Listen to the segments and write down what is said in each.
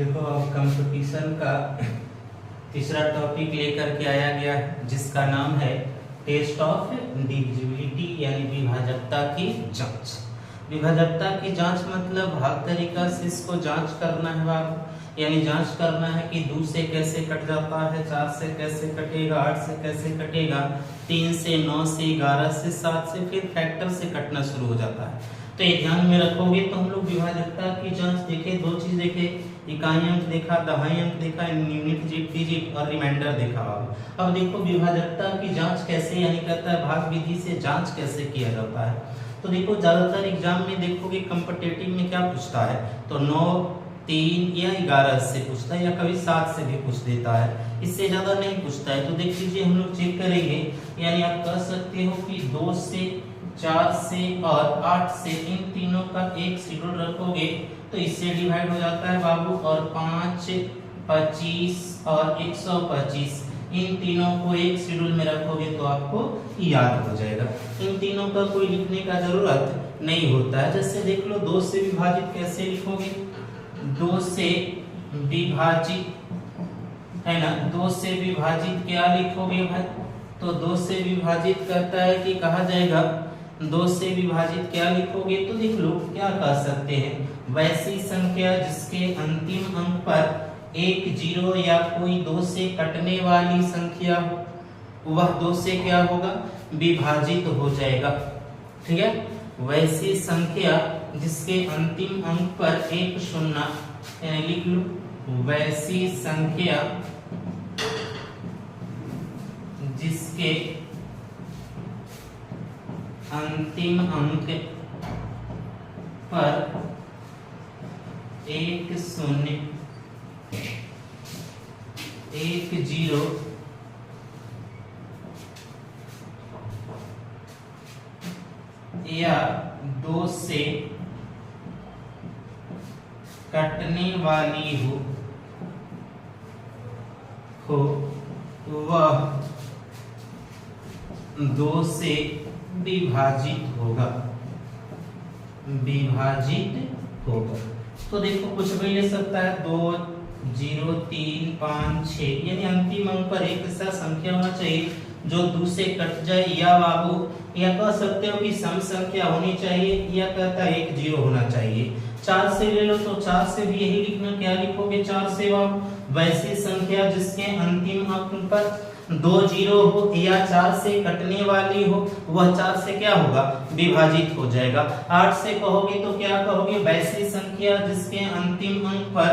देखो अब कंपटीशन का तीसरा टॉपिक लेकर के आया गया है जिसका नाम है टेस्ट ऑफ डिविजिबिलिटी यानी विभाजकता की जांच। विभाजकता की जांच मतलब हर तरीका से इसको जांच करना है बाबू, यानी जांच करना है कि 2 से कैसे कट जाता है, 4 से कैसे कटेगा, 8 से कैसे कटेगा, 3 से 9 से 11 से 7 से फिर फैक्टर से कटना शुरू हो जाता है। तो ये ध्यान में रखोगे तो हम लोग विभाजकता की जांच देखे, 2 चीज देखे, इकाई अंक देखा, दहाई अंक देखा, यूनिट डिजिट और रिमाइंडर देखा बाबू। अब देखो विभाजकता की जांच कैसे यानी कहता है भाग विधि से जांच कैसे किया जाता है। तो देखो ज्यादातर एग्जाम में देखोगे कॉम्पिटिटिव में क्या पूछता है तो 9, 3 या 11 से पूछता है या कभी 7 से भी पूछ देता है, इससे ज्यादा नहीं पूछता है। तो देख लीजिए हम लोग चेक करेंगे, यानी आप कह सकते हो कि 2 से, 4 से और 8 से इन तीनों का एक शेड्यूल रखोगे तो इससे डिवाइड हो जाता है बाबू, और 5, 25 और 125 इन तीनों को एक शेड्यूल में रखोगे तो आपको याद हो जाएगा। इन तीनों का कोई लिखने का जरूरत नहीं होता है। जैसे देख लो 2 से विभाजित कैसे लिखोगे, 2 से विभाजित है ना, 2 से विभाजित क्या लिखोगे भाई, तो 2 से विभाजित कहता है कि कहा जाएगा 2 से विभाजित क्या लिखोगे तो देख लो क्या कह सकते हैं, वैसी संख्या जिसके अंतिम अंक पर 1 0 या कोई 2 से कटने वाली संख्या हो वह 2 से क्या होगा विभाजित हो जाएगा। ठीक है, वैसी संख्या जिसके अंतिम अंक पर 1 0 लिख लो, वैसी संख्या जिसके अंतिम अंक पर 1 0 1 0 या 2 से कटने वाली हो वह 2 से विभाजित होगा, विभाजित होगा। तो देखो कुछ भी ले सकता है, 2 0 3 5 6 यानी अंतिम अंक पर एक ऐसा संख्या होना चाहिए जो 2 से कट जाए, या बाबू या कह सकते हो कि सम संख्या होनी चाहिए, या कहता है 1 0 होना चाहिए। 4 से ले लो तो 4 से भी यही लिखना, क्या लिखोगे 4 से बाबू वैसी संख्या जिसके अंतिम अंक पर 2 0 हो या 4 से कटने वाली हो वह 4 से क्या होगा विभाजित हो जाएगा। 8 से कहोगे तो क्या कहोगे, वैसी संख्या जिसके अंतिम अंक पर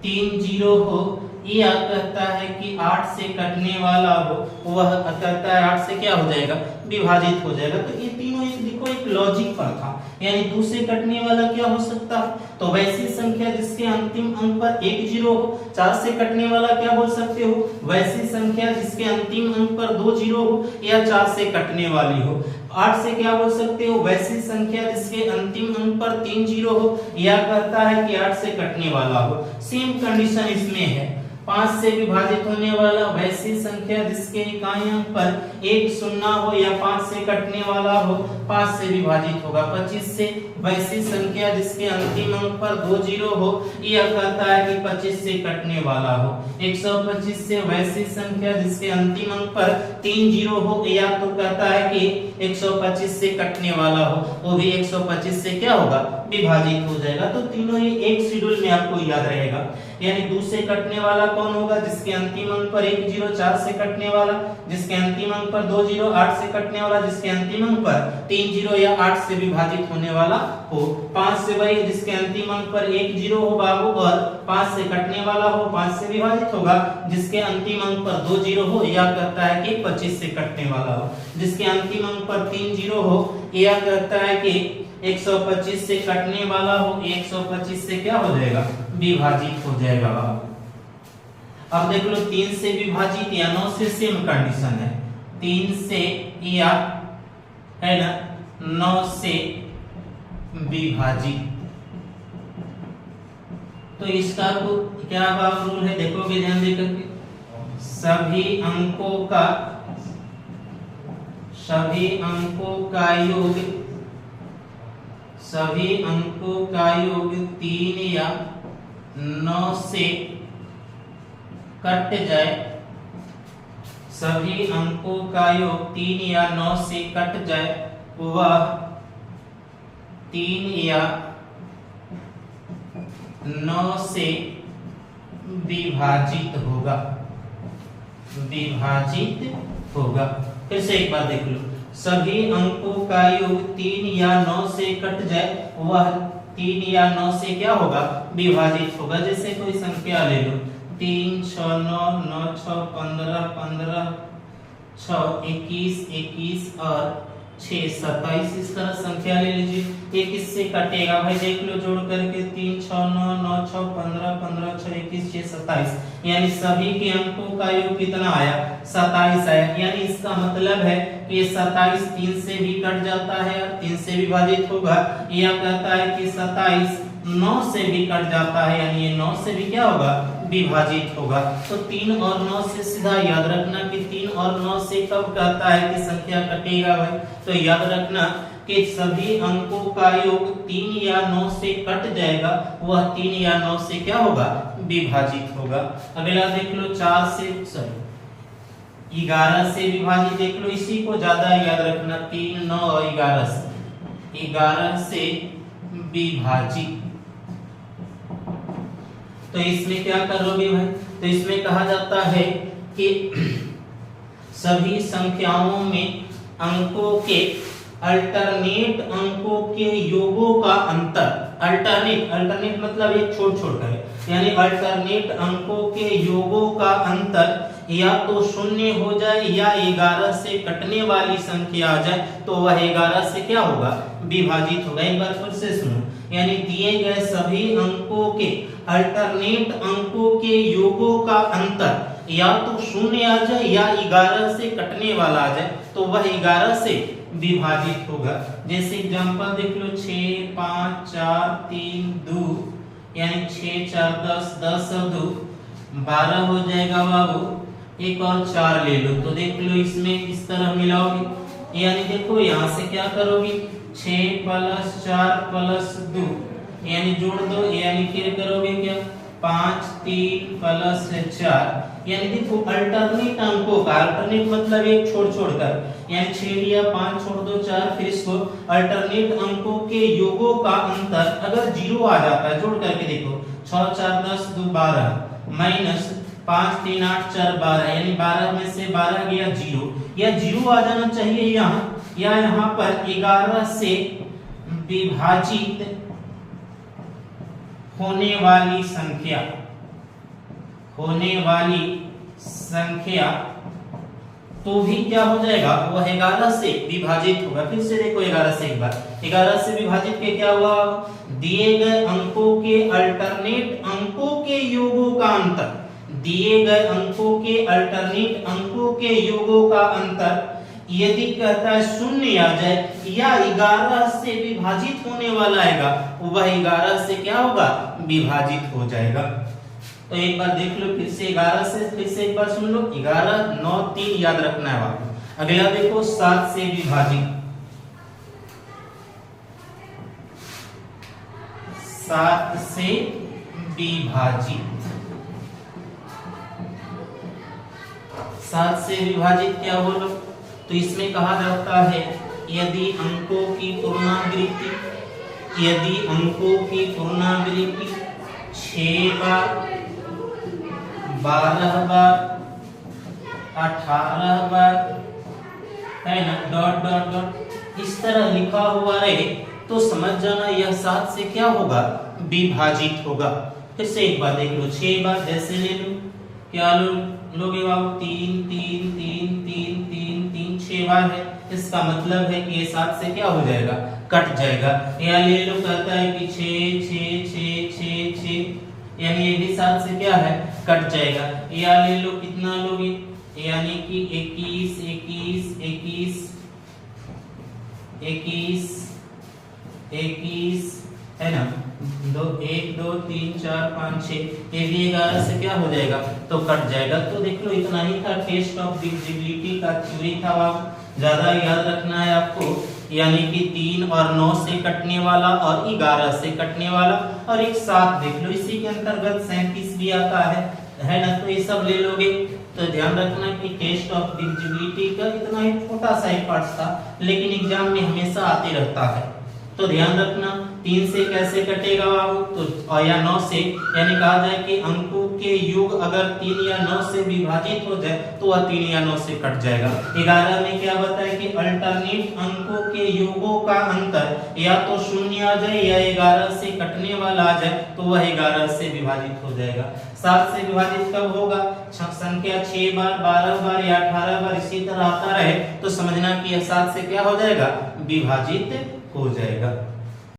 3 0 हो या कहता है कि 8 से कटने वाला हो वह कहता है 8 से क्या हो जाएगा विभाजित हो जाएगा। तो ये तीनों एक देखो एक लॉजिक पर था, यानी 2 से कटने वाला क्या हो सकता है तो वैसी संख्या जिसके अंतिम अंक पर 1 0 हो, 4 से कटने वाला क्या बोल सकते हो वैसी संख्या जिसके अंतिम अंक पर 2 0 हो या 4 से कटने वाली हो। 8 से क्या बोल सकते हो वैसी संख्या जिसके अंतिम अंक पर 3 0 हो या कहता है कि 8 से कटने वाला हो। सेम कंडीशन इसमें है। 5 से विभाजित होने वाला वैसी संख्या जिसके इकाई अंक पर 1 0 हो या 5 से कटने वाला हो 5 से विभाजित होगा। 25 से वैसी संख्या जिसके अंतिम अंक पर 2 0 हो या कहता है कि 25 से कटने वाला हो। 125 से वैसी संख्या जिसके अंतिम अंक पर 3 0 हो या तो कहता है कि 125 से कटने वाला हो, वो भी 125 से क्या होगा विभाजित हो जाएगा। तो तीनों ही एक शेड्यूल में आपको याद रहेगा, यानी 2 से कटने वाला कौन होगा जिसके अंतिम अंक पर 1 0, 4 से कटने वाला जिसके अंतिम अंक पर 2 0, 8 से कटने वाला जिसके अंतिम अंक पर 3 0 या 8 से विभाजित होने वाला हो। 5 से वही जिसके अंतिम अंक पर 1 0 हो बाबू और 5 से कटने वाला हो 5 से विभाजित होगा, जिसके अंतिम अंक पर 2 0 हो या कहता है कि 25 से कटने वाला हो, जिसके अंतिम अंक पर 3 0 हो या कहता है कि 125 से कटने वाला हो, 125 से क्या हो जाएगा विभाजित हो जाएगा। अब देख लो 3 से विभाजित या 9 से सेम कंडीशन है, 3 से या है ना 9 से विभाजित। तो इसका क्या रूल है देखोगे ध्यान देकर के, सभी अंकों का योग 3 या 9 से कट जाए, सभी अंकों का योग 3 या 9 से कट जाए, वह 3 या 9 से विभाजित होगा, विभाजित होगा। फिर से एक बार देख लो, सभी अंकों का योग 3 या 9 से कट जाए, वह 3 या 9 से क्या होगा, विभाजित होगा। जैसे कोई संख्या ले लो, 3 6 9 9 6 15 15 6 21 21 और 6 27, इस तरह संख्या ले लीजिए। एक इससे कटेगा भाई, देख लो जोड़ करके, 3 6 9 9 6 15 15 6 21 6 27, यानी सभी के अंकों का योग कितना आया, 27 आया। यानी इसका मतलब है कि 27 3 से भी कट जाता है और 3 से विभाजित होगा। यह कहता है कि 27 9 से भी कट जाता है, यानी ये 9 से भी क्या होगा, विभाजित होगा। तो 3 और 9 से सीधा याद रखना कि 3 और 9 से कब कहता है कि संख्या कटेगा भाई, तो याद रखना कि सभी अंकों का योग 3 या 9 से कट जाएगा, वह 3 या 9 से क्या होगा, विभाजित होगा। अगला देख लो 11 से विभाजित, देख लो इसी को ज्यादा याद रखना, 3 9 और 11 से विभाजित। तो इसमें क्या करोगे भाई, तो इसमें कहा जाता है कि सभी संख्याओं में अंकों के अल्टरनेट अंकों के योगों का अंतर, अल्टरनेट मतलब एक छोड़ कर, यानी अल्टरनेट अंकों के योगों का अंतर या तो शून्य हो जाए या 11 से कटने वाली संख्या आ जाए, तो वह 11 से क्या होगा, विभाजित होगा। एक बार फिर से सुनो, यानी दिए गए सभी अंकों के अल्टरनेट अंकों के योगों का अंतर या तो शून्य आ जाए या 11 से कटने वाला आ जाए, तो वह 11 से विभाजित होगा। जैसे एग्जांपल देख लो, 6 5 4 3 2, यानी 6 4 10 10 और 2 12 हो जाएगा बाबू। एक और 4 ले लो, तो देख लो इसमें इस तरह मिलाओगे, यानी देखो यहाँ से क्या करोगे, 6 + 4 + 2, यानी जोड़ दो, यानी फिर करोगे क्या, 5 3 + 4, यानी देखो अल्टरनेट अंकों का, अल्टरनेट मतलब एक छोड़ कर, यानी 6 लिया 5 छोड़ दो 4, फिर इसको अल्टरनेट अंकों के योगों का अंतर अगर 0 आ जाता है, जोड़ करके देखो, 6 4 10 2 12 माइनस 5 3 8 4 12, यानी 12 में से 12 गया 0, या 0 आ जाना चाहिए यहाँ, या यहाँ पर 11 से विभाजित होने वाली संख्या तो भी क्या हो जाएगा, वह 11 से विभाजित होगा। फिर से देखो 11 से, एक बार 11 से विभाजित के क्या हुआ, दिए गए अंकों के अल्टरनेट अंकों के योगों का अंतर, दिए गए अंकों के अल्टरनेट अंकों के योगों का अंतर यदि कहता है शून्य आ जाए या 11 से विभाजित होने वाला आएगा, वह 11 से क्या होगा, विभाजित हो जाएगा। तो एक बार देख लो, फिर से 11 से, फिर से एक बार सुन लो, 11 9 3 याद रखना है आपको। अगला देखो 7 से विभाजित, 7 से विभाजित, 7 से विभाजित क्या बोलो, तो इसमें कहा जाता है यदि अंकों की पुनरावृत्ति, यदि अंकों की पुनरावृत्ति 6 बार 12 बार 18 बार है ना, डॉट डॉट डॉट इस तरह लिखा हुआ रहे, तो समझ जाना यह 7 से क्या होगा, विभाजित होगा। फिर से एक बार देख लो, 6 बार जैसे ले लो, क्या लोगे बाबू, 3 3 3 3 3 3 6 बार है, इसका मतलब है कि ये 7 से क्या हो जाएगा, कट जाएगा। या ले लो, कहता है कि 6 6 6 6 6, यानी ये भी 7 से क्या है, कट जाएगा। या ले लो, कितना लोगे, यानी कि 21 21 21 21 21 है ना, 1 2 3 4 5 6, ये भी 11 से क्या हो जाएगा, तो कट जाएगा। तो देख लो इतना ही था, टेस्ट ऑफ डिविजिबिलिटी का थ्योरी था, आप ज्यादा याद रखना है आपको, यानी कि 3 और 9 से कटने वाला और 11 से कटने वाला, और एक 7 देख लो, इसी के अंतर्गत 37 भी आता है ना। तो ये सब ले लोगे। तो ध्यान रखना कि टेस्ट ऑफ डिविजिबिलिटी का इतना ही छोटा सा एक पार्ट था, लेकिन एग्जाम में हमेशा आते रहता है। तो ध्यान रखना 3 से कैसे कटेगा बाबू, तो या 9 से, यानी कहा जाए कि अंकों के योग अगर 3 या 9 से विभाजित हो जाए तो वह 3 या 9 से कट जाएगा। 11 में क्या बताया कि अल्टरनेट अंकों के योगों का अंतर या तो 0 आ जाए या 11 से कटने वाला आ जाए तो वह 11 से विभाजित हो जाएगा। 7 से विभाजित कब होगा, संख्या 6 बार, 12 बार या 18 बार इसी तरह आता रहे तो समझना कि यह 7 से क्या हो जाएगा, विभाजित हो जाएगा।